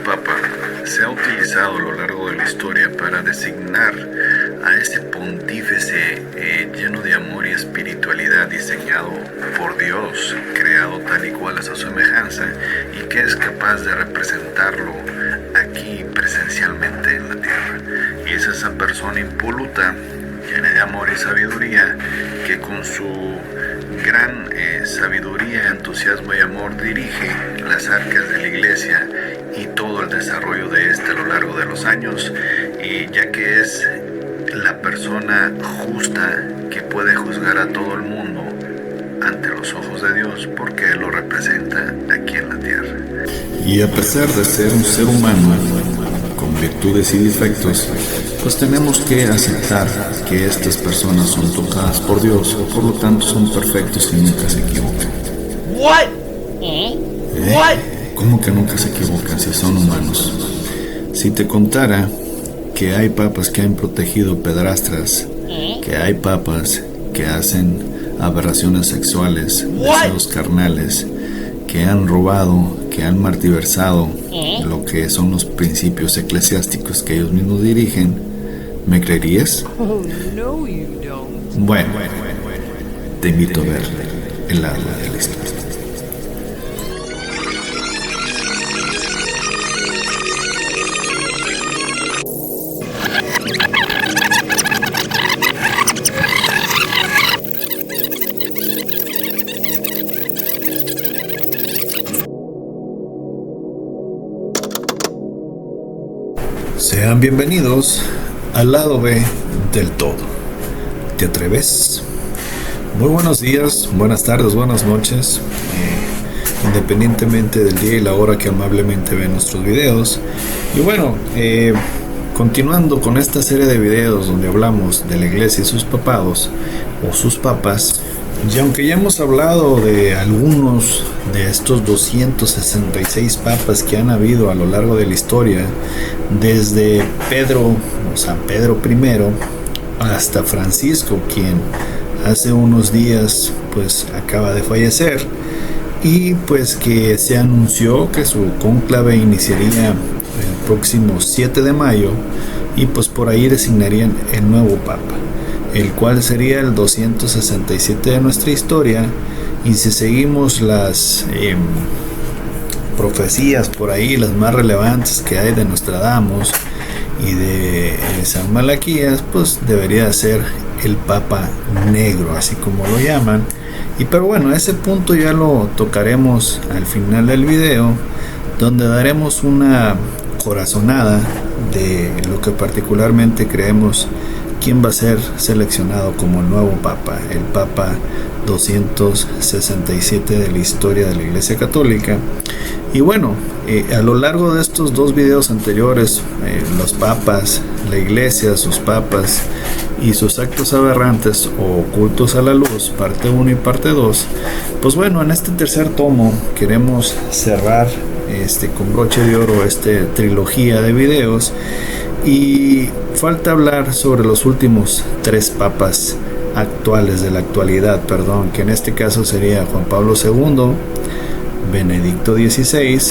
papa se ha utilizado a lo largo de la historia para designar a ese pontífice lleno de amor y espiritualidad, diseñado por Dios, creado tal y cual a su semejanza, y que es capaz de representarlo aquí presencialmente en la tierra. Y es esa persona impoluta, llena de amor y sabiduría, que con su gran sabiduría, entusiasmo y amor dirige las arcas de la iglesia y todo el desarrollo de esta a lo largo de los años, y ya que es la persona justa que puede juzgar a todo el mundo ante los ojos de Dios, porque Él lo representa aquí en la tierra. Y a pesar de ser un ser humano con virtudes y defectos, pues tenemos que aceptar que estas personas son tocadas por Dios, por lo tanto son perfectos y nunca se equivocan. What? What? ¿Cómo que nunca se equivocan si son humanos? Si te contara que hay papas que han protegido pedrastras, que hay papas que hacen aberraciones sexuales, deseos carnales, que han robado, que han martiversado lo que son los principios eclesiásticos que ellos mismos dirigen, ¿me creerías? Oh, no, you don't. Bueno, te invito a ver el lado de la historia. Sean bienvenidos al lado B del todo. ¿Te atreves? Muy buenos días, buenas tardes, buenas noches, independientemente del día y la hora que amablemente ven nuestros videos. Y bueno, continuando con esta serie de videos donde hablamos de la iglesia y sus papados o sus papas, y aunque ya hemos hablado de algunos de estos 266 papas que han habido a lo largo de la historia, desde Pedro o San Pedro I hasta Francisco, quien hace unos días pues acaba de fallecer, y pues que se anunció que su cónclave iniciaría el próximo 7 de mayo y pues por ahí designarían el nuevo papa, el cual sería el 267 de nuestra historia. Y si seguimos las profecías por ahí, las más relevantes que hay de Nostradamus y de San Malaquías, pues debería ser el Papa Negro, así como lo llaman. Pero bueno, ese punto ya lo tocaremos al final del video, donde daremos una corazonada de lo que particularmente creemos quién va a ser seleccionado como el nuevo Papa, el Papa 267 de la historia de la Iglesia Católica. Y bueno, a lo largo de estos dos videos anteriores, los papas, la Iglesia, sus papas y sus actos aberrantes o ocultos a la luz, parte 1 y parte 2, pues bueno, en este tercer tomo queremos cerrar con broche de oro esta trilogía de videos. Y falta hablar sobre los últimos tres papas actuales de la actualidad, que en este caso sería Juan Pablo II, Benedicto XVI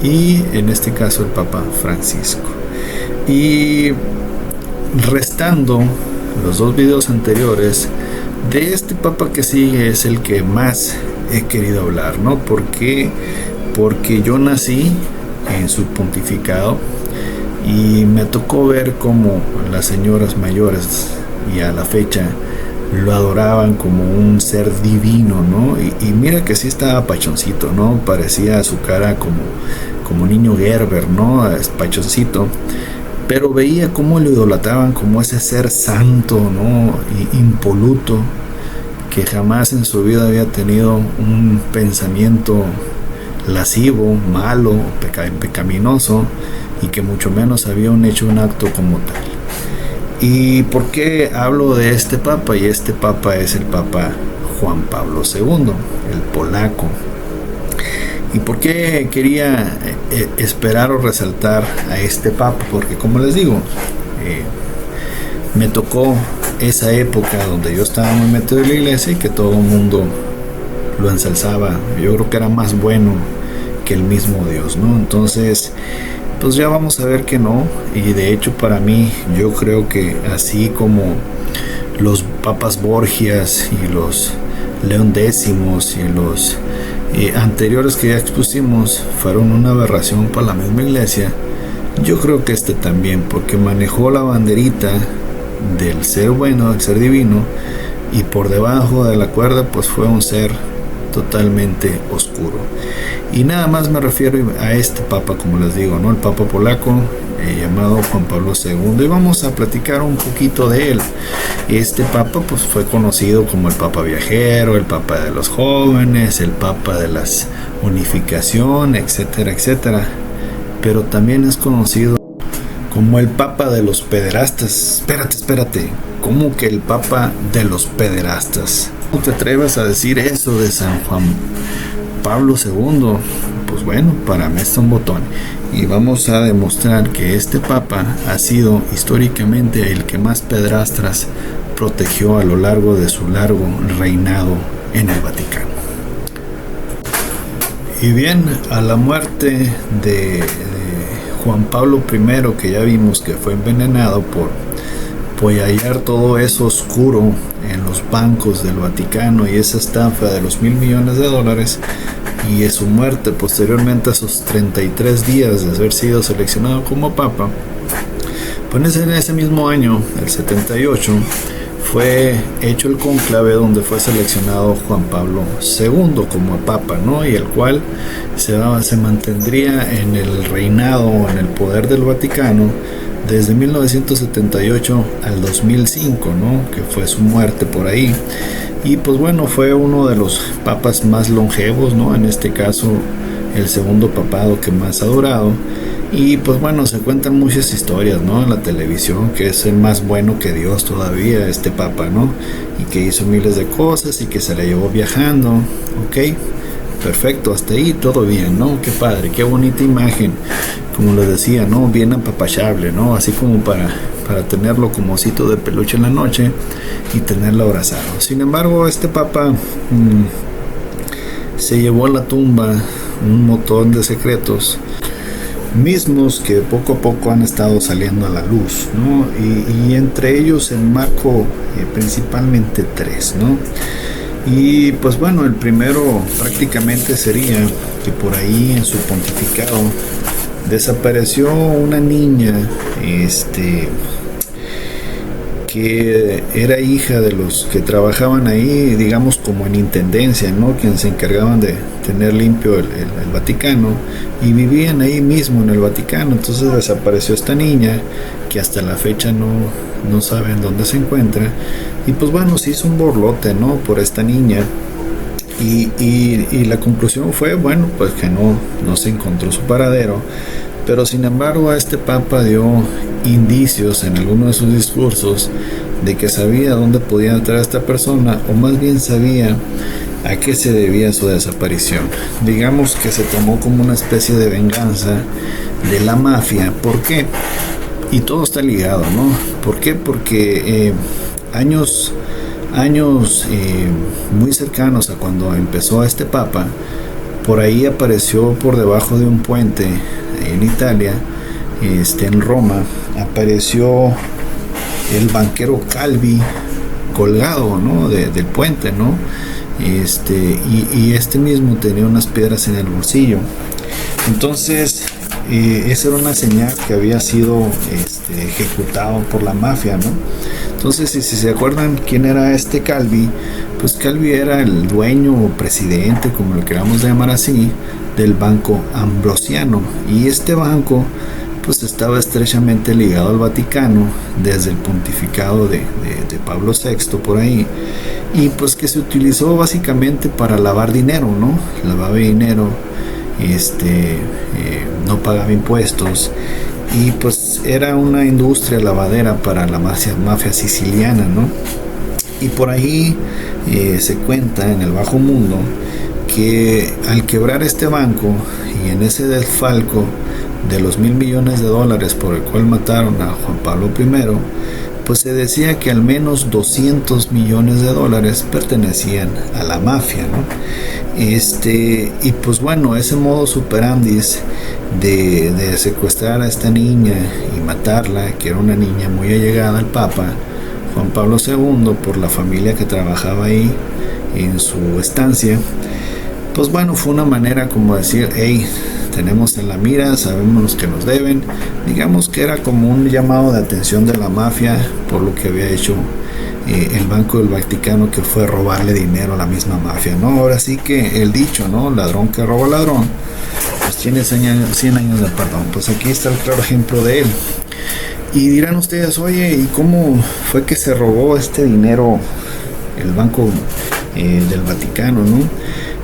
y en este caso el Papa Francisco. Y restando los dos videos anteriores, de este papa que sigue es el que más he querido hablar, ¿no? ¿Por qué? Porque yo nací en su pontificado y me tocó ver cómo las señoras mayores y a la fecha lo adoraban como un ser divino, ¿no? Y mira que sí estaba pachoncito, ¿no? Parecía su cara como niño Gerber, ¿no? Es pachoncito, pero veía cómo lo idolatraban como ese ser santo, ¿no? Y impoluto, que jamás en su vida había tenido un pensamiento lascivo, malo, pecaminoso, y que mucho menos había hecho un acto como tal. ¿Y por qué hablo de este papa? Y este papa es el Papa Juan Pablo II, el polaco. ¿Y por qué quería esperar o resaltar a este papa? Porque como les digo, me tocó esa época donde yo estaba muy metido en la iglesia y que todo el mundo lo ensalzaba. Yo creo que era más bueno que el mismo Dios, ¿no? Entonces, pues ya vamos a ver que no. Y de hecho, para mí, yo creo que así como los papas Borgias y los León Décimos y los anteriores que ya expusimos fueron una aberración para la misma iglesia, yo creo que este también, porque manejó la banderita del ser bueno, del ser divino, y por debajo de la cuerda pues fue un ser totalmente oscuro. Y nada más me refiero a este papa, como les digo, ¿no? El papa polaco llamado Juan Pablo II, y vamos a platicar un poquito de él. Este papa pues fue conocido como el papa viajero, el papa de los jóvenes, el papa de la unificación, etcétera, etcétera, pero también es conocido como el papa de los pederastas. Espérate, ¿cómo que el papa de los pederastas? ¿Cómo te atreves a decir eso de San Juan Pablo II? Pues bueno, para mí está un botón. Y vamos a demostrar que este papa ha sido históricamente el que más pederastas protegió a lo largo de su largo reinado en el Vaticano. Y bien, a la muerte de Juan Pablo I, que ya vimos que fue envenenado por hallar todo eso oscuro en los bancos del Vaticano y esa estafa de los $1,000 millones, y su muerte posteriormente a sus 33 días de haber sido seleccionado como papa, pues en ese mismo año, el 78, fue hecho el cónclave donde fue seleccionado Juan Pablo II como papa, ¿no? Y el cual se mantendría en el reinado, en el poder del Vaticano, desde 1978 al 2005, ¿no? Que fue su muerte por ahí. Y pues bueno, fue uno de los papas más longevos, ¿no? En este caso, el segundo papado que más ha durado. Y pues bueno, se cuentan muchas historias, ¿no? En la televisión, que es el más bueno que Dios todavía, este papa, ¿no? Y que hizo miles de cosas y que se la llevó viajando, ¿ok? Perfecto, hasta ahí todo bien, ¿no? Qué padre, qué bonita imagen, como les decía, ¿no? Bien apapachable, ¿no? Así como para tenerlo como osito de peluche en la noche y tenerlo abrazado. Sin embargo, este papa se llevó a la tumba un montón de secretos, mismos que poco a poco han estado saliendo a la luz, ¿no? Y entre ellos enmarco principalmente 3, ¿no? Y pues bueno, el primero prácticamente sería que por ahí en su pontificado desapareció una niña que era hija de los que trabajaban ahí, digamos como en intendencia, ¿no? Quienes se encargaban de tener limpio el Vaticano, y vivían ahí mismo en el Vaticano. Entonces desapareció esta niña, que hasta la fecha no saben dónde se encuentra, y pues bueno, se hizo un borlote, ¿no? Por esta niña, y la conclusión fue, bueno, pues que no se encontró su paradero. Pero sin embargo, a este papa dio indicios en alguno de sus discursos de que sabía dónde podía entrar esta persona, o más bien sabía a qué se debía su desaparición. Digamos que se tomó como una especie de venganza de la mafia. ¿Por qué? Y todo está ligado, ¿no? ¿Por qué? Porque años muy cercanos a cuando empezó este papa, por ahí apareció por debajo de un puente en Italia, en Roma, apareció el banquero Calvi colgado, ¿no? del puente, ¿no? Y este mismo tenía unas piedras en el bolsillo. Entonces esa era una señal que había sido ejecutado por la mafia, ¿no? Entonces, si se acuerdan quién era este Calvi, pues Calvi era el dueño o presidente, como lo queramos llamar así, del Banco Ambrosiano. Y este banco pues estaba estrechamente ligado al Vaticano desde el pontificado de Pablo VI por ahí, y pues que se utilizó básicamente para lavar dinero, ¿no? Lavaba dinero, no pagaba impuestos, y pues era una industria lavadera para la mafia siciliana, ¿no? Y por ahí se cuenta en el bajo mundo que al quebrar este banco y en ese desfalco de los $1,000 millones por el cual mataron a Juan Pablo I, pues se decía que al menos 200 millones de dólares pertenecían a la mafia, ¿no? Y pues bueno, ese modus operandi de secuestrar a esta niña y matarla, que era una niña muy allegada al Papa Juan Pablo II, por la familia que trabajaba ahí en su estancia, pues bueno, fue una manera como decir, hey, tenemos en la mira, sabemos los que nos deben. Digamos que era como un llamado de atención de la mafia por lo que había hecho el Banco del Vaticano, que fue robarle dinero a la misma mafia, ¿no? Ahora sí que el dicho, ¿no? Ladrón que roba ladrón, pues tiene 100 años de perdón. Pues aquí está el claro ejemplo de él. Y dirán ustedes, oye, ¿y cómo fue que se robó este dinero el Banco del Vaticano, ¿no?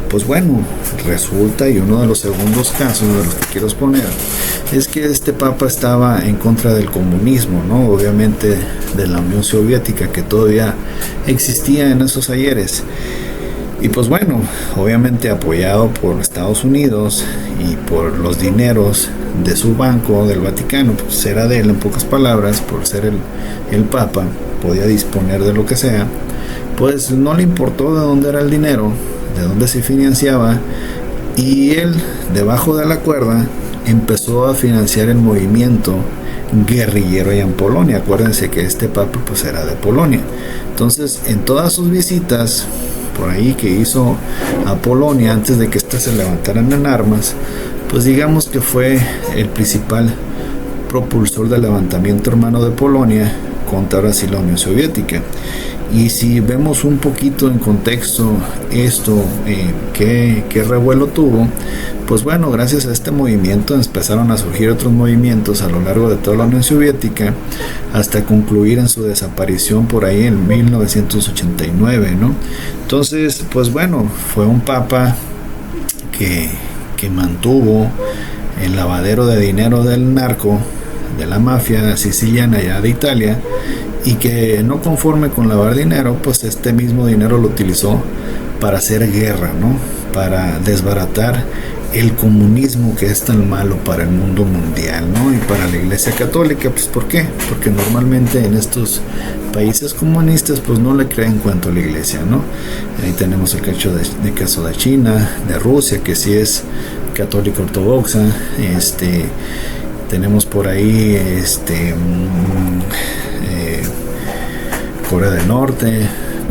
Pues bueno, resulta, y uno de los segundos casos de los que quiero exponer, es que este papa estaba en contra del comunismo, ¿no? Obviamente de la Unión Soviética, que todavía existía en esos ayeres. Y pues bueno, obviamente apoyado por Estados Unidos y por los dineros de su banco del Vaticano, pues era de él, en pocas palabras, por ser el papa, podía disponer de lo que sea, pues no le importó de dónde era el dinero, de dónde se financiaba, y él, debajo de la cuerda, empezó a financiar el movimiento guerrillero allá en Polonia. Acuérdense que este papa pues era de Polonia. Entonces, en todas sus visitas por ahí que hizo a Polonia antes de que éstas se levantaran en armas, pues digamos que fue el principal propulsor del levantamiento hermano de Polonia contra ahora sí la Unión Soviética. Y si vemos un poquito en contexto esto, qué revuelo tuvo, pues bueno, gracias a este movimiento empezaron a surgir otros movimientos a lo largo de toda la Unión Soviética, hasta concluir en su desaparición por ahí en 1989, ¿no? Entonces, pues bueno, fue un papa que mantuvo el lavadero de dinero del narco, de la mafia siciliana allá de Italia, y que no conforme con lavar dinero, pues este mismo dinero lo utilizó para hacer guerra, ¿no? Para desbaratar el comunismo, que es tan malo para el mundo mundial, ¿no? Y para la Iglesia Católica, pues ¿por qué? Porque normalmente en estos países comunistas pues no le creen cuanto a la Iglesia, ¿no? Ahí tenemos el caso de China, de Rusia, que sí es católica ortodoxa, tenemos por ahí Corea del Norte,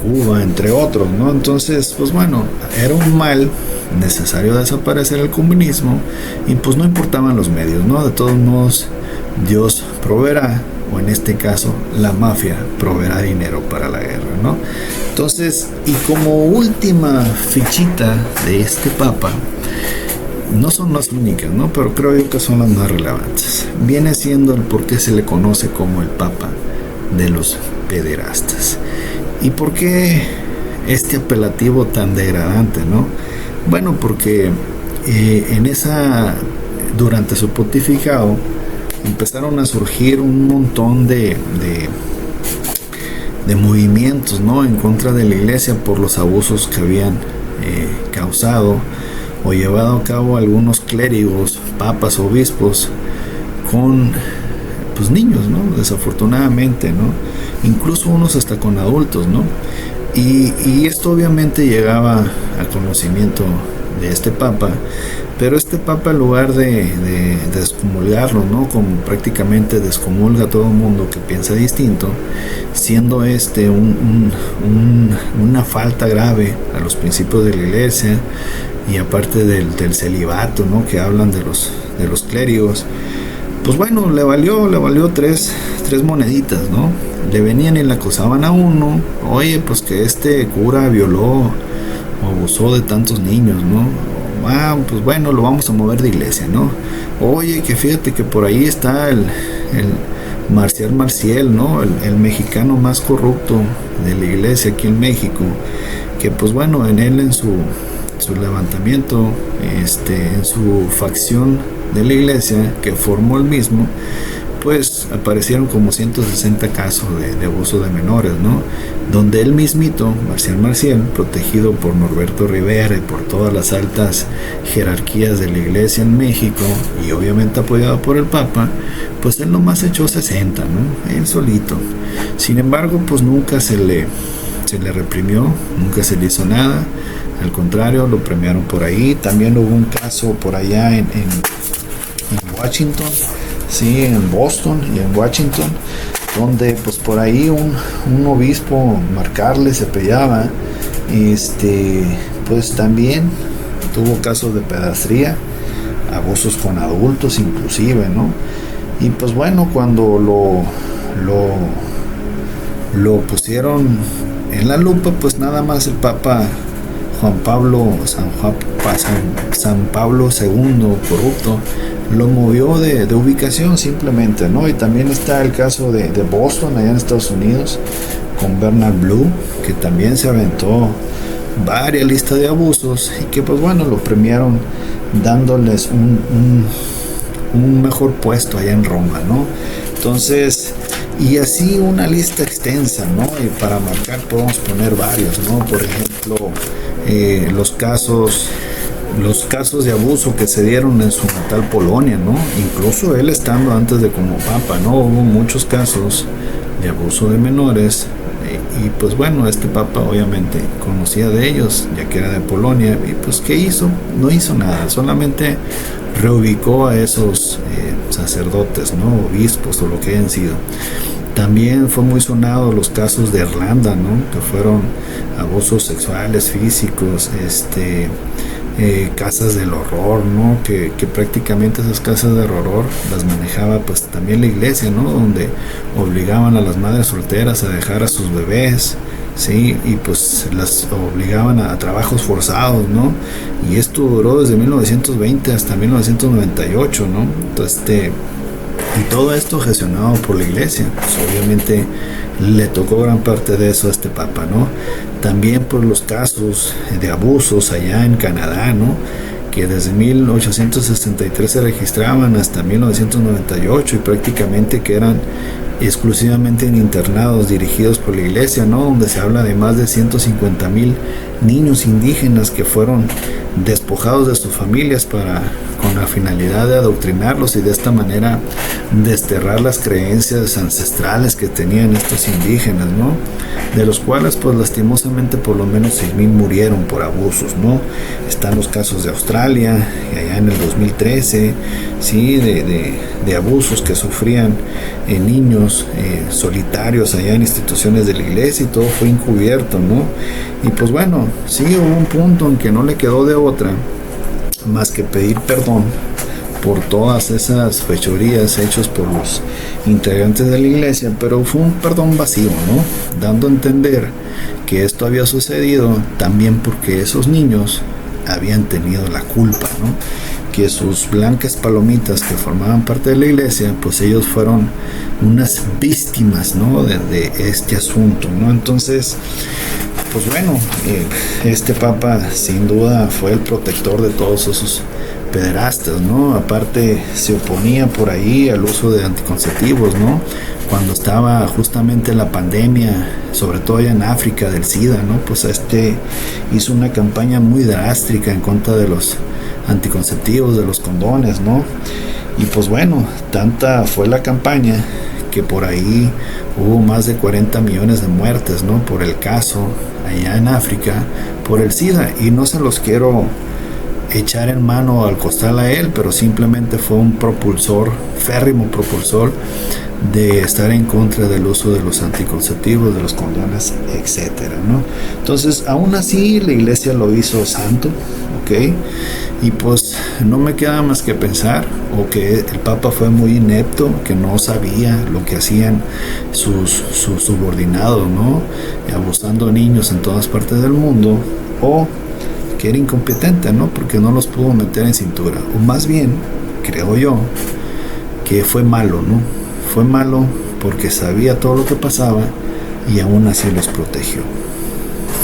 Cuba, entre otros, ¿no? Entonces, pues bueno, era un mal necesario desaparecer el comunismo, y pues no importaban los medios, ¿no? De todos modos, Dios proveerá, o en este caso, la mafia proveerá dinero para la guerra, ¿no? Entonces, y como última fichita de este papa, no son las únicas, ¿no? Pero creo yo que son las más relevantes. Viene siendo el por qué se le conoce como el papa de los pederastas. ¿Y por qué este apelativo tan degradante, no? Bueno, porque durante su pontificado empezaron a surgir un montón de movimientos, ¿no? En contra de la Iglesia por los abusos que habían causado o llevado a cabo algunos clérigos, papas, obispos con pues niños, ¿no? Desafortunadamente, ¿no? Incluso unos hasta con adultos, ¿no? Y esto obviamente llegaba al conocimiento de este papa, pero este papa, en lugar de excomulgarlo, ¿no? Como prácticamente descomulga a todo el mundo que piensa distinto, siendo una falta grave a los principios de la Iglesia, y aparte del celibato, ¿no? Que hablan de los clérigos, pues bueno, le valió tres moneditas, ¿no? Le venían y le acusaban a uno, oye, pues que este cura violó o abusó de tantos niños, ¿no? Pues bueno, lo vamos a mover de iglesia, ¿no? Oye, que fíjate que por ahí está el Maciel, ¿no? El mexicano más corrupto de la iglesia aquí en México, que pues bueno, en su levantamiento, en su facción de la iglesia que formó el mismo, pues aparecieron como 160 casos de abuso de menores, ¿no? Donde él mismito, Marcial Maciel, protegido por Norberto Rivera y por todas las altas jerarquías de la iglesia en México, y obviamente apoyado por el Papa, pues él nomás echó 60, ¿no? Él solito. Sin embargo, pues nunca se le reprimió, nunca se le hizo nada. Al contrario, lo premiaron por ahí. También hubo un caso por allá en Washington, sí, en Boston y en Washington, donde pues por ahí un obispo, Marcarle se apellidaba, pues también tuvo casos de pedastría, abusos con adultos inclusive, ¿no? Y pues bueno, cuando lo pusieron en la lupa, pues nada más el Papa San Pablo II corrupto lo movió de ubicación simplemente, ¿no? Y también está el caso de Boston, allá en Estados Unidos, con Bernard Blue, que también se aventó varias listas de abusos y que pues bueno, lo premiaron dándoles un mejor puesto allá en Roma, ¿no? Entonces, y así una lista extensa, ¿no? Y para marcar podemos poner varios, ¿no? Por ejemplo, los casos de abuso que se dieron en su natal Polonia, ¿no? Incluso él estando antes de como papa, ¿no? Hubo muchos casos de abuso de menores y pues bueno, este papa obviamente conocía de ellos, ya que era de Polonia, y pues ¿qué hizo? No hizo nada, solamente reubicó a esos sacerdotes, ¿no? Obispos o lo que hayan sido. También fue muy sonado los casos de Irlanda, ¿no? Que fueron abusos sexuales, físicos, casas del horror, ¿no? Que prácticamente esas casas del horror las manejaba pues también la iglesia, ¿no? Donde obligaban a las madres solteras a dejar a sus bebés, ¿sí? Y pues las obligaban a trabajos forzados, ¿no? Y esto duró desde 1920 hasta 1998, ¿no? Entonces, y todo esto gestionado por la iglesia, pues obviamente le tocó gran parte de eso a este papa, ¿no? También por los casos de abusos allá en Canadá, ¿no? Que desde 1863 se registraban hasta 1998 y prácticamente que eran exclusivamente en internados dirigidos por la iglesia, ¿no? Donde se habla de más de 150,000 niños indígenas que fueron despojados de sus familias con la finalidad de adoctrinarlos y de esta manera desterrar las creencias ancestrales que tenían estos indígenas, ¿no? De los cuales pues lastimosamente por lo menos 6,000 murieron por abusos, ¿no? Están los casos de Australia, y allá en el 2013, sí, de abusos que sufrían niños solitarios allá en instituciones de la iglesia, y todo fue encubierto, ¿no? Y pues bueno, sí hubo un punto en que no le quedó de otra más que pedir perdón por todas esas fechorías hechas por los integrantes de la iglesia, pero fue un perdón vacío, ¿no? Dando a entender que esto había sucedido también porque esos niños habían tenido la culpa, ¿no? Que sus blancas palomitas que formaban parte de la iglesia, pues ellos fueron unas víctimas, ¿no? de este asunto, ¿no? Entonces, pues bueno, este papa sin duda fue el protector de todos esos pederastas, ¿no? Aparte se oponía por ahí al uso de anticonceptivos, ¿no? Cuando estaba justamente la pandemia, sobre todo allá en África, del SIDA, ¿no? Pues hizo una campaña muy drástica en contra de los anticonceptivos, de los condones, ¿no? Y pues bueno, tanta fue la campaña que por ahí hubo más de 40 millones de muertes, ¿no? Por el caso allá en África, por el SIDA, y no se los quiero echar en mano al costal a él, pero simplemente fue un propulsor, férrimo propulsor de estar en contra del uso de los anticonceptivos, de los condones, etcétera, ¿no? Entonces, aún así, la iglesia lo hizo santo, ¿ok? Y pues no me queda más que pensar, o que el Papa fue muy inepto, que no sabía lo que hacían sus subordinados, ¿no? Abusando a niños en todas partes del mundo, o que era incompetente, ¿no? Porque no los pudo meter en cintura, o más bien, creo yo, que fue malo, ¿no? Fue malo porque sabía todo lo que pasaba y aún así los protegió.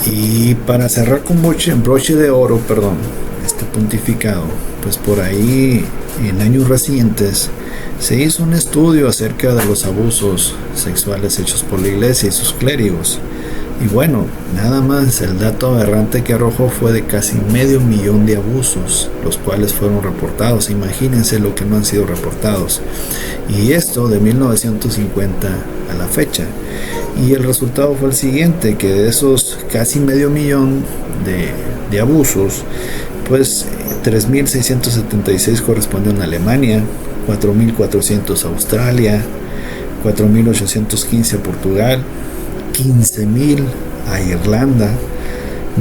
Y para cerrar con broche de oro, este pontificado, pues por ahí en años recientes se hizo un estudio acerca de los abusos sexuales hechos por la iglesia y sus clérigos. Y bueno, nada más el dato aberrante que arrojó fue de casi 500,000 de abusos, los cuales fueron reportados. Imagínense lo que no han sido reportados. Y esto de 1950 a la fecha. Y el resultado fue el siguiente, que de esos casi 500,000 de abusos, pues 3.676 corresponden a Alemania, 4.400 a Australia, 4.815 a Portugal, 15,000 a Irlanda,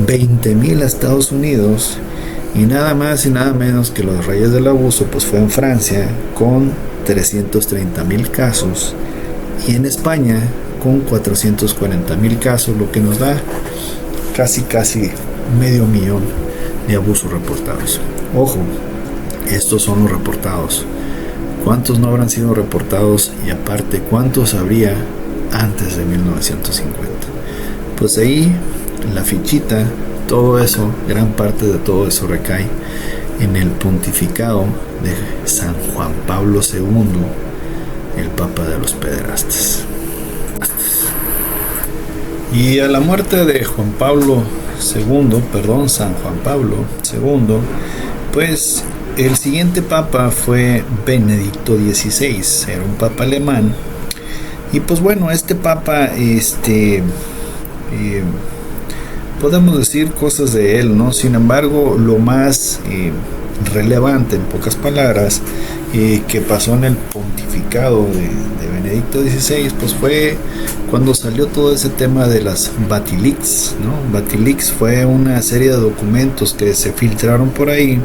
20,000 a Estados Unidos, y nada más y nada menos que los reyes del abuso pues fue en Francia con 330,000 casos, y en España con 440,000 casos, lo que nos da casi 500,000 de abusos reportados. Ojo, estos son los reportados. ¿Cuántos no habrán sido reportados? Y aparte, ¿cuántos habría antes de 1950? Pues ahí la fichita, todo eso, gran parte de todo eso recae en el pontificado de San Juan Pablo II, el Papa de los pederastas. Y a la muerte de San Juan Pablo II, pues el siguiente papa fue Benedicto XVI, era un papa alemán. Y pues bueno, este papa, podemos decir cosas de él, ¿no? Sin embargo, lo más relevante, en pocas palabras, que pasó en el pontificado de Benedicto XVI, pues fue cuando salió todo ese tema de las Batilix, ¿no? Batilix fue una serie de documentos que se filtraron por ahí,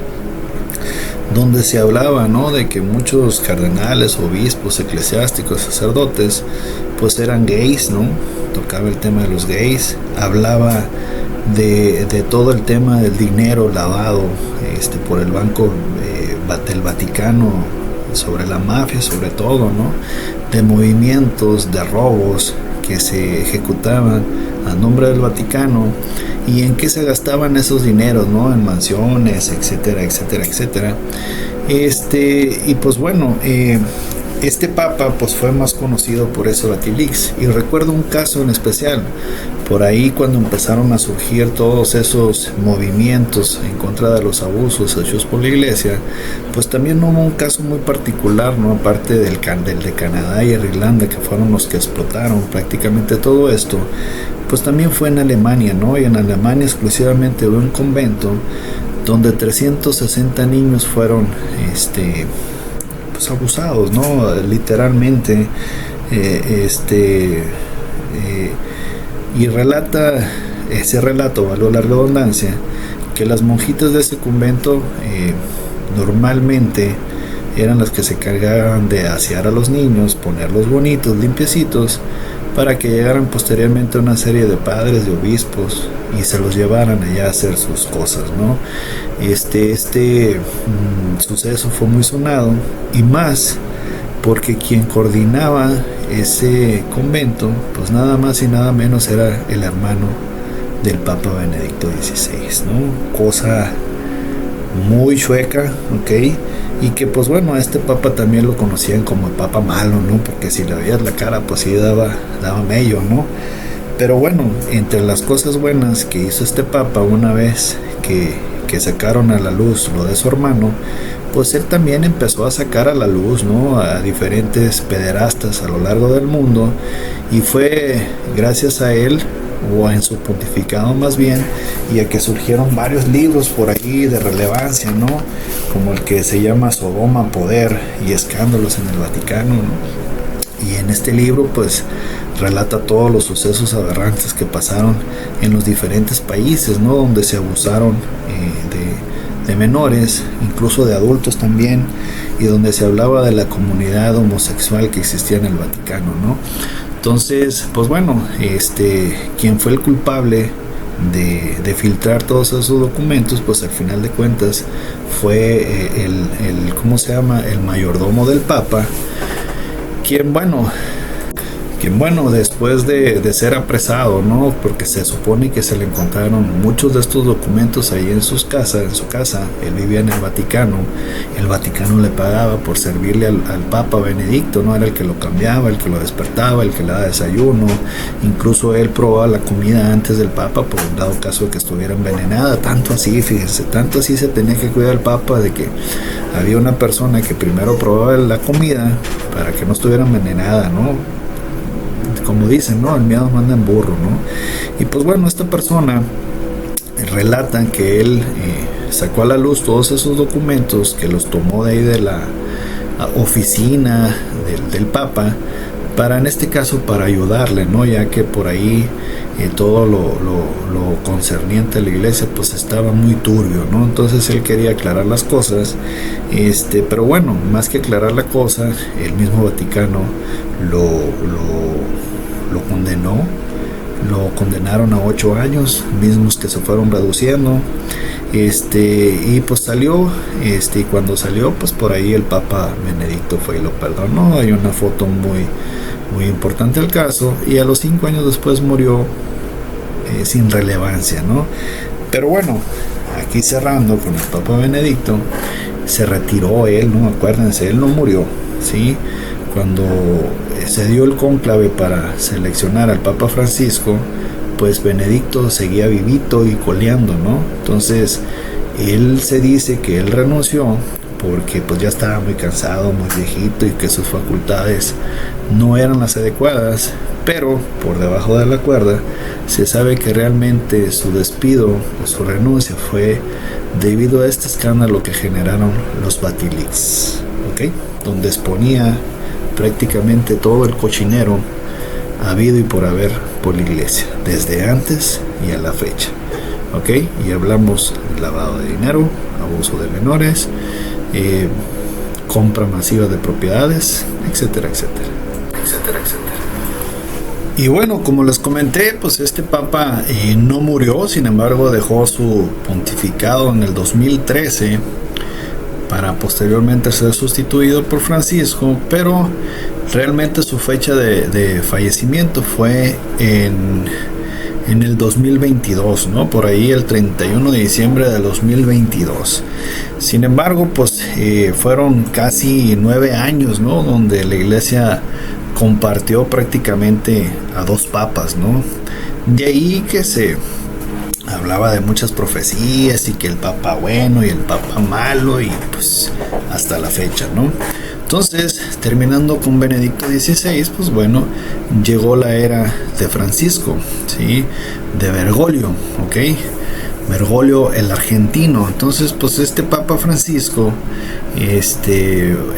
donde se hablaba, ¿no?, de que muchos cardenales, obispos, eclesiásticos, sacerdotes, pues eran gays, ¿no? Tocaba el tema de los gays, hablaba de todo el tema del dinero lavado por el Banco del Vaticano, sobre la mafia sobre todo, ¿no?, de movimientos, de robos que se ejecutaban a nombre del Vaticano, y en qué se gastaban esos dineros, ¿no?, en mansiones, etcétera, etcétera, etcétera. Y pues bueno, este papa pues fue más conocido por ese Batilix, y recuerdo un caso en especial, por ahí cuando empezaron a surgir todos esos movimientos en contra de los abusos hechos por la iglesia, pues también hubo un caso muy particular, ¿no?, aparte del de Canadá y Irlanda, que fueron los que explotaron prácticamente todo esto. Pues también fue en Alemania, ¿no? Y en Alemania exclusivamente hubo un convento donde 360 niños fueron pues abusados, ¿no?, literalmente. Y relata ese relato, a lo largo de la redundancia, que las monjitas de ese convento normalmente eran las que se encargaban de asear a los niños, ponerlos bonitos, limpiecitos, para que llegaran posteriormente una serie de padres, de obispos, y se los llevaran allá a hacer sus cosas, ¿no? Suceso fue muy sonado, y más porque quien coordinaba ese convento, pues nada más y nada menos era el hermano del Papa Benedicto XVI, ¿no? Cosa muy chueca, ¿ok? Y que pues bueno, a este papa también lo conocían como el papa malo, ¿no? Porque si le veías la cara, pues sí daba mello, ¿no? Pero bueno, entre las cosas buenas que hizo este papa, una vez que sacaron a la luz lo de su hermano, pues él también empezó a sacar a la luz, ¿no?, a diferentes pederastas a lo largo del mundo, y fue gracias a él, o en su pontificado más bien, y a que surgieron varios libros por ahí de relevancia, ¿no?, como el que se llama Sodoma, Poder y Escándalos en el Vaticano, ¿no? Y en este libro pues relata todos los sucesos aberrantes que pasaron en los diferentes países, ¿no?, donde se abusaron de menores, incluso de adultos también, y donde se hablaba de la comunidad homosexual que existía en el Vaticano, ¿no? Entonces, pues bueno, quien fue el culpable de filtrar todos esos documentos, pues al final de cuentas fue el ¿cómo se llama?, el mayordomo del Papa, quien, bueno, quien, bueno, después de ser apresado, ¿no? Porque se supone que se le encontraron muchos de estos documentos ahí en su casa, él vivía en el Vaticano le pagaba por servirle al Papa Benedicto, ¿no? Era el que lo cambiaba, el que lo despertaba, el que le daba desayuno, incluso él probaba la comida antes del Papa por un dado caso de que estuviera envenenada, tanto así, fíjense, tanto así se tenía que cuidar el Papa de que había una persona que primero probaba la comida para que no estuviera envenenada, ¿no? Como dicen, ¿no? El miedo manda en burro, ¿no? Y pues bueno, esta persona relatan que él sacó a la luz todos esos documentos, que los tomó de ahí de la oficina del Papa, para, en este caso, para ayudarle, ¿no? Ya que por ahí todo lo concerniente a la iglesia pues estaba muy turbio, ¿no? Entonces él quería aclarar las cosas, pero bueno, más que aclarar la cosa, el mismo Vaticano lo condenó, lo condenaron a 8 años, mismos que se fueron reduciendo, y pues salió, y cuando salió, pues por ahí el Papa Benedicto fue y lo perdonó. Hay una foto muy importante al caso, y a los 5 años después murió sin relevancia, ¿no? Pero bueno, aquí cerrando con el Papa Benedicto, se retiró él, ¿no? Acuérdense, él no murió, ¿sí? Cuando se dio el cónclave para seleccionar al Papa Francisco, pues Benedicto seguía vivito y coleando, ¿no? Entonces, él se dice que él renunció porque pues ya estaba muy cansado, muy viejito, y que sus facultades no eran las adecuadas, pero por debajo de la cuerda se sabe que realmente su despido o su renuncia fue debido a este escándalo que generaron los Batilix, ¿ok? Donde exponía prácticamente todo el cochinero habido y por haber por la iglesia, desde antes y a la fecha, ¿ok? Y hablamos de lavado de dinero, abuso de menores, compra masiva de propiedades, etcétera, etcétera, etcétera, etcétera. Y bueno, como les comenté, pues este Papa no murió, sin embargo dejó su pontificado en el 2013 para posteriormente ser sustituido por Francisco, pero realmente su fecha de fallecimiento fue en el 2022, ¿no? Por ahí el 31 de diciembre de 2022. Sin embargo, pues fueron casi 9 años, ¿no? Donde la iglesia compartió prácticamente a 2 papas, ¿no? De ahí que se hablaba de muchas profecías y que el papa bueno y el papa malo, y pues hasta la fecha, ¿no? Entonces, terminando con Benedicto XVI, pues bueno, llegó la era de Francisco, ¿sí? De Bergoglio, ¿ok? Bergoglio el argentino. Entonces, pues este Papa Francisco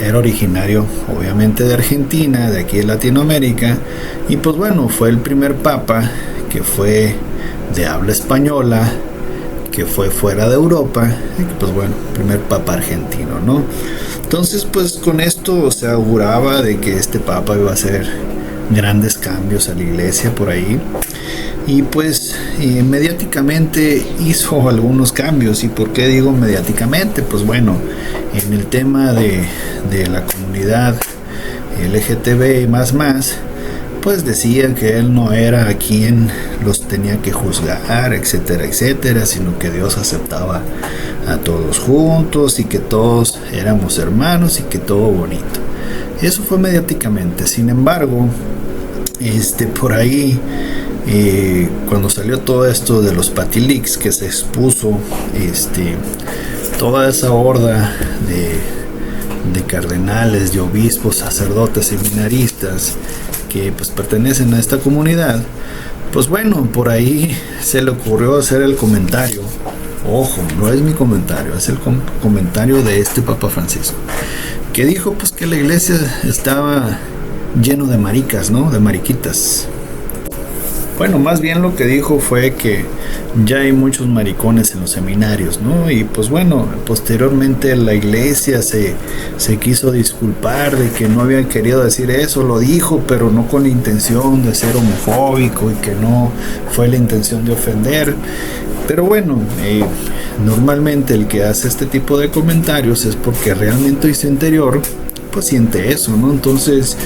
era originario obviamente de Argentina, de aquí de Latinoamérica, y pues bueno, fue el primer Papa que fue de habla española, que fue fuera de Europa, y pues bueno, primer Papa argentino, ¿no? Entonces, pues con esto se auguraba de que este Papa iba a hacer grandes cambios a la iglesia por ahí, y pues mediáticamente hizo algunos cambios. ¿Y por qué digo mediáticamente? Pues bueno, en el tema de la comunidad LGTB más, pues decían que él no era a quien los tenía que juzgar, etcétera, etcétera, sino que Dios aceptaba a todos juntos y que todos éramos hermanos y que todo bonito. Eso fue mediáticamente. Sin embargo, por ahí, cuando salió todo esto de los Batilix, que se expuso toda esa horda de cardenales, de obispos, sacerdotes, seminaristas que pues pertenecen a esta comunidad, pues bueno, por ahí se le ocurrió hacer el comentario. Ojo, no es mi comentario, es el comentario de este Papa Francisco, que dijo pues que la iglesia estaba lleno de maricas, ¿no? De mariquitas. Bueno, más bien lo que dijo fue que ya hay muchos maricones en los seminarios, ¿no? Y pues bueno, posteriormente la iglesia se quiso disculpar de que no había querido decir eso, lo dijo, pero no con la intención de ser homofóbico y que no fue la intención de ofender. Pero bueno, normalmente el que hace este tipo de comentarios es porque realmente en su interior pues siente eso, ¿no? Entonces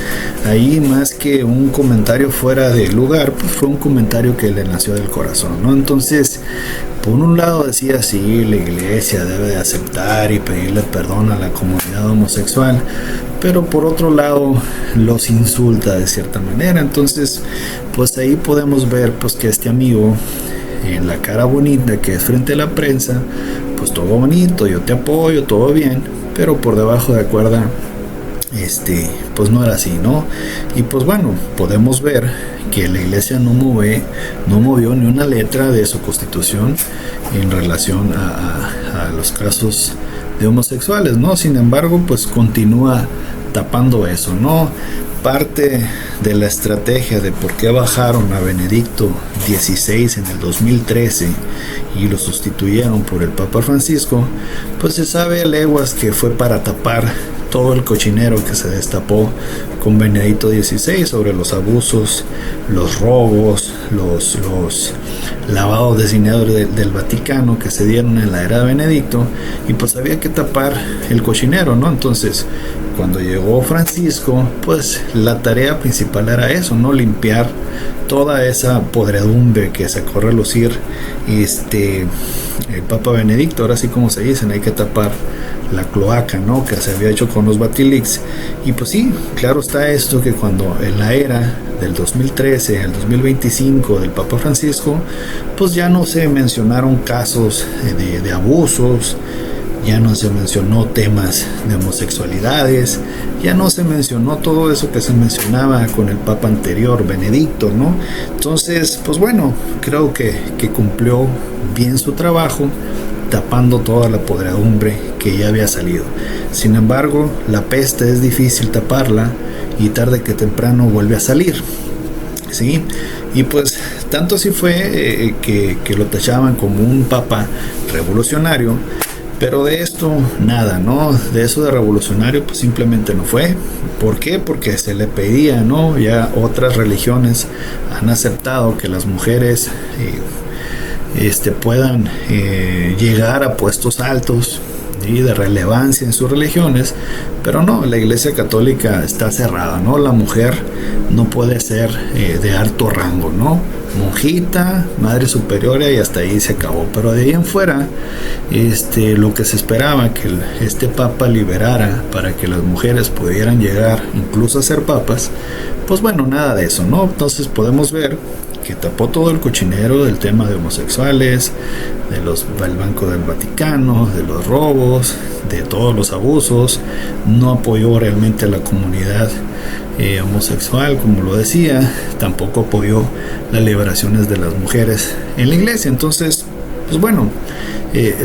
ahí, más que un comentario fuera de lugar, pues fue un comentario que le nació del corazón, ¿no? Entonces, por un lado decía, sí, la iglesia debe de aceptar y pedirle perdón a la comunidad homosexual, pero por otro lado los insulta de cierta manera. Entonces, pues ahí podemos ver pues que este amigo, en la cara bonita que es frente a la prensa, pues todo bonito, yo te apoyo, todo bien, pero por debajo de la cuerda, pues no era así, ¿no? Y pues bueno, podemos ver que la iglesia no movió ni una letra de su constitución en relación a los casos de homosexuales, ¿no? Sin embargo, pues continúa tapando eso, ¿no? Parte de la estrategia de por qué bajaron a Benedicto XVI en el 2013 y lo sustituyeron por el Papa Francisco, pues se sabe a leguas que fue para tapar todo el cochinero que se destapó con Benedicto XVI sobre los abusos, los robos, los lavados de dinero del Vaticano que se dieron en la era de Benedicto, y pues había que tapar el cochinero, ¿no? Entonces, cuando llegó Francisco, pues la tarea principal era eso, ¿no? Limpiar toda esa podredumbre que sacó a relucir el Papa Benedicto. Ahora sí, como se dicen, hay que tapar la cloaca, ¿no? Que se había hecho con los Batilix. Y pues sí, claro está esto, que cuando en la era del 2013 al 2025 del Papa Francisco, pues ya no se mencionaron casos de abusos, ya no se mencionó temas de homosexualidades, ya no se mencionó todo eso que se mencionaba con el Papa anterior, Benedicto, ¿no? Entonces, pues bueno, creo que cumplió bien su trabajo, tapando toda la podredumbre que ya había salido. Sin embargo, la peste es difícil taparla y tarde que temprano vuelve a salir, ¿sí? Y pues tanto así fue que lo tachaban como un papa revolucionario, pero de esto nada, ¿no? De eso de revolucionario pues simplemente no fue. ¿Por qué? Porque se le pedía, ¿no? Ya otras religiones han aceptado que las mujeres puedan llegar a puestos altos y de relevancia en sus religiones, pero no, la Iglesia Católica está cerrada, ¿no? La mujer no puede ser de alto rango, ¿no? Monjita, madre superiora, y hasta ahí se acabó. Pero de ahí en fuera, lo que se esperaba que este papa liberara para que las mujeres pudieran llegar incluso a ser papas, pues bueno, nada de eso, ¿no? Entonces podemos ver que tapó todo el cochinero del tema de homosexuales, del Banco del Vaticano, de los robos, de todos los abusos. No apoyó realmente a la comunidad homosexual, como lo decía. Tampoco apoyó las liberaciones de las mujeres en la iglesia. Entonces, pues bueno,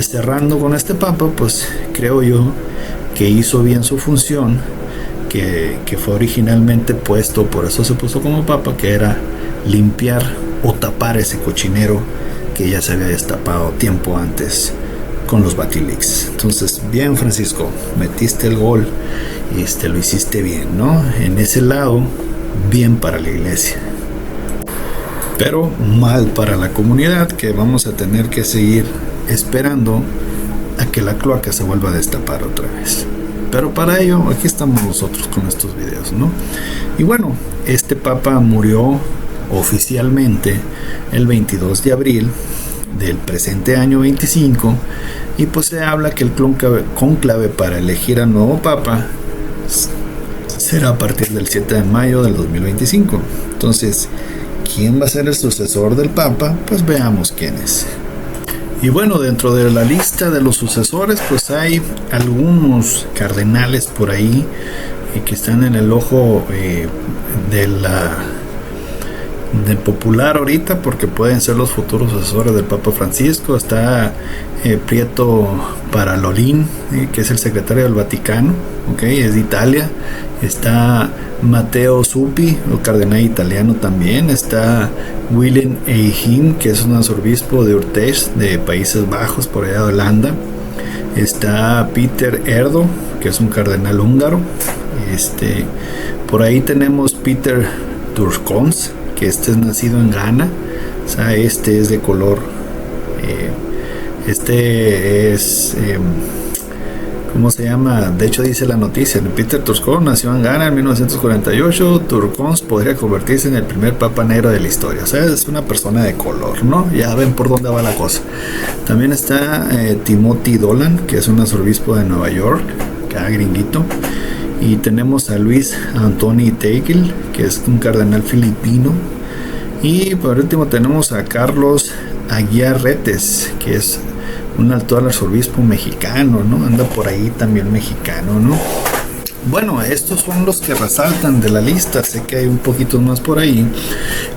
cerrando con este papa, pues creo yo que hizo bien su función, que fue originalmente puesto, por eso se puso como papa, que era limpiar o tapar ese cochinero que ya se había destapado tiempo antes con los Batilix. Entonces, bien, Francisco, metiste el gol, lo hiciste bien, ¿no? En ese lado, bien para la iglesia, pero mal para la comunidad, que vamos a tener que seguir esperando a que la cloaca se vuelva a destapar otra vez. Pero para ello, aquí estamos nosotros con estos videos, ¿no? Y bueno, este papa murió oficialmente el 22 de abril del presente año 25, y pues se habla que el cónclave para elegir al nuevo papa será a partir del 7 de mayo del 2025. Entonces, ¿quién va a ser el sucesor del papa? Pues veamos quién es. Y bueno, dentro de la lista de los sucesores, pues hay algunos cardenales por ahí que están en el ojo de popular ahorita, porque pueden ser los futuros sucesores del Papa Francisco. Está Pietro Parolin, que es el secretario del Vaticano, es de Italia. Está Matteo Zuppi, el cardenal italiano también. Está Willem Eiching, que es un arzobispo de Utrecht, de Países Bajos, por allá de Holanda. Está Peter Erdo, que es un cardenal húngaro. Por ahí tenemos Peter Turkons, que es nacido en Ghana. O sea, es de color, ¿cómo se llama? De hecho dice la noticia, Peter Turcón nació en Ghana en 1948. Turcón podría convertirse en el primer papa negro de la historia. O sea, es una persona de color, ¿no? Ya ven por dónde va la cosa. También está Timothy Dolan, que es un arzobispo de Nueva York, cada gringuito. Y tenemos a Luis Anthony Teigl, que es un cardenal filipino. Y por último tenemos a Carlos Aguiar Retes, que es un actual arzobispo mexicano, ¿no? Anda por ahí también mexicano, ¿no? Bueno, estos son los que resaltan de la lista. Sé que hay un poquito más por ahí,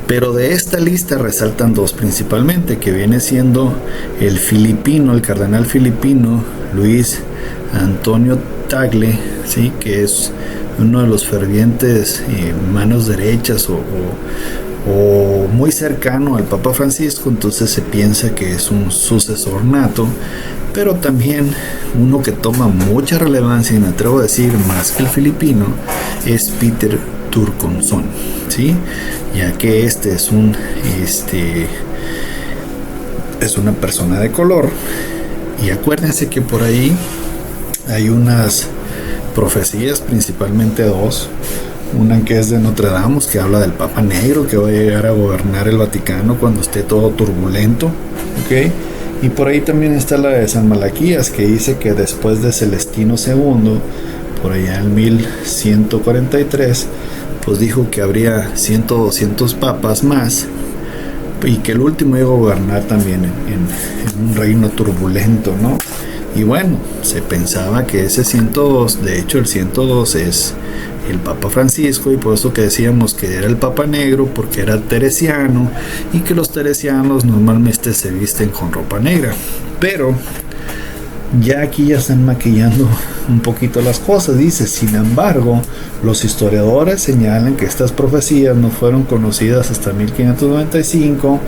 pero de esta lista resaltan dos principalmente, que viene siendo el filipino, el cardenal filipino Luis Antonio Tagle, ¿sí? Que es uno de los fervientes manos derechas o muy cercano al Papa Francisco. Entonces se piensa que es un sucesor nato, pero también uno que toma mucha relevancia, y me atrevo a decir más que el filipino, es Peter Turkson, ¿sí? Ya que este es una persona de color. Y acuérdense que por ahí hay unas profecías, principalmente dos. Una que es de Notre Dame, que habla del Papa Negro que va a llegar a gobernar el Vaticano cuando esté todo turbulento, ¿ok? Y por ahí también está la de San Malaquías, que dice que después de Celestino II, por allá en 1143, pues dijo que habría 100 o 200 papas más, y que el último iba a gobernar también en un reino turbulento, ¿no? Y bueno, se pensaba que ese 102, de hecho el 102 es el Papa Francisco, y por eso que decíamos que era el Papa Negro, porque era teresiano, y que los teresianos normalmente se visten con ropa negra. Pero ya aquí ya están maquillando un poquito las cosas. Dice, sin embargo, los historiadores señalan que estas profecías no fueron conocidas hasta 1595.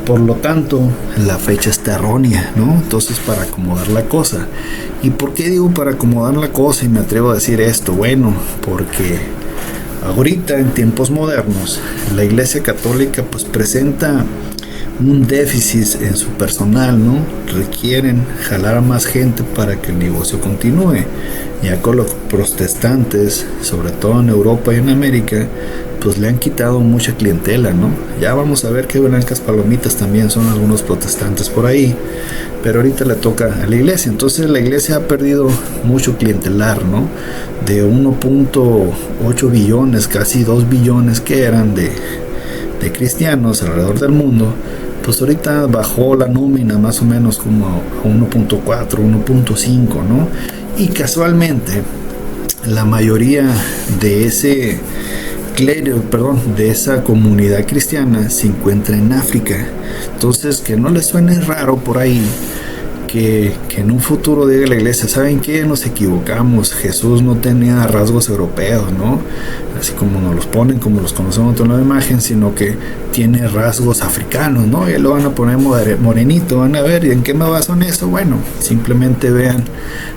Por lo tanto, la fecha está errónea, ¿no? Entonces, para acomodar la cosa. ¿Y por qué digo para acomodar la cosa? Y me atrevo a decir esto. Bueno, porque ahorita, en tiempos modernos, la Iglesia Católica pues presenta un déficit en su personal, ¿no? Requieren jalar a más gente para que el negocio continúe. Ya con los protestantes, sobre todo en Europa y en América, pues le han quitado mucha clientela, ¿no? Ya vamos a ver qué blancas palomitas también son algunos protestantes por ahí, pero ahorita le toca a la iglesia. Entonces la iglesia ha perdido mucho clientelar, ¿no? De 1.8 billones, casi 2 billones que eran de cristianos alrededor del mundo, pues ahorita bajó la nómina más o menos como a 1.4, 1.5, ¿no? Y casualmente la mayoría de ese de esa comunidad cristiana se encuentra en África. Entonces, que no les suene raro por ahí que en un futuro diga la iglesia, ¿saben qué? Nos equivocamos, Jesús no tenía rasgos europeos, ¿no? Así como nos los ponen, como los conocemos en la imagen, sino que tiene rasgos africanos, ¿no? Y lo van a poner morenito, van a ver, ¿y en qué me baso en eso? Bueno, simplemente vean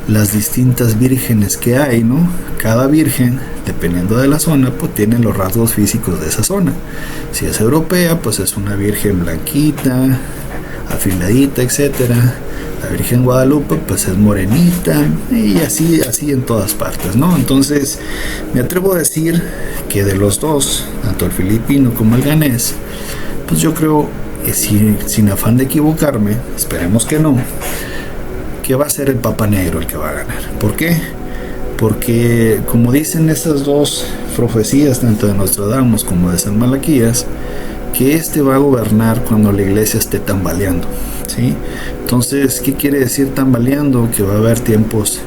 las distintas vírgenes que hay, ¿no? Cada virgen, dependiendo de la zona, pues tiene los rasgos físicos de esa zona. Si es europea, pues es una virgen blanquita, afiladita, etcétera. La Virgen Guadalupe pues es morenita, y así en todas partes, ¿no? Entonces me atrevo a decir que de los dos, tanto el filipino como el ganés, pues yo creo, sin afán de equivocarme, esperemos que no, que va a ser el Papa Negro el que va a ganar. ¿Por qué? Porque como dicen estas dos profecías, tanto de Nostradamus como de San Malaquías, que este va a gobernar cuando la iglesia esté tambaleando, ¿sí? Entonces, ¿qué quiere decir tambaleando? Que va a haber tiempos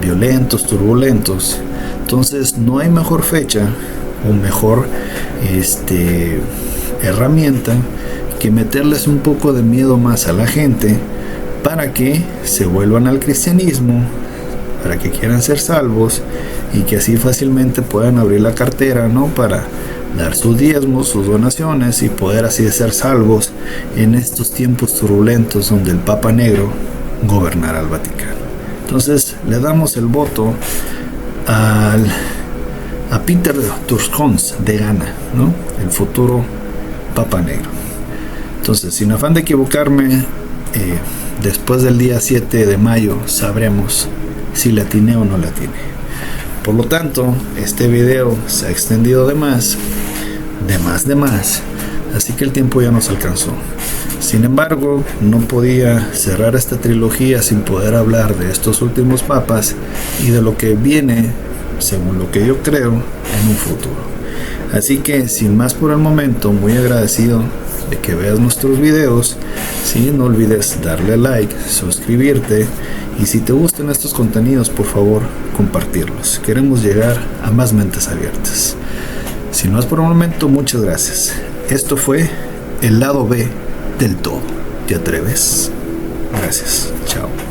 violentos, turbulentos. Entonces, no hay mejor fecha o mejor herramienta que meterles un poco de miedo más a la gente para que se vuelvan al cristianismo, para que quieran ser salvos y que así fácilmente puedan abrir la cartera, ¿no? Para dar sus diezmos, sus donaciones y poder así ser salvos en estos tiempos turbulentos donde el Papa Negro gobernará el Vaticano. Entonces le damos el voto a Peter Turkson de Ghana, ¿no? El futuro Papa Negro. Entonces, sin afán de equivocarme, después del día 7 de mayo sabremos si la atiné o no la atiné. Por lo tanto, este video se ha extendido de más, así que el tiempo ya nos alcanzó. Sin embargo, no podía cerrar esta trilogía sin poder hablar de estos últimos papas y de lo que viene, según lo que yo creo, en un futuro. Así que, sin más por el momento, muy agradecido de que veas nuestros videos. Sí, no olvides darle like, suscribirte y si te gustan estos contenidos, por favor, compartirlos. Queremos llegar a más mentes abiertas. Sin más por el momento, muchas gracias. Esto fue el lado B del todo. ¿Te atreves? Gracias. Chao.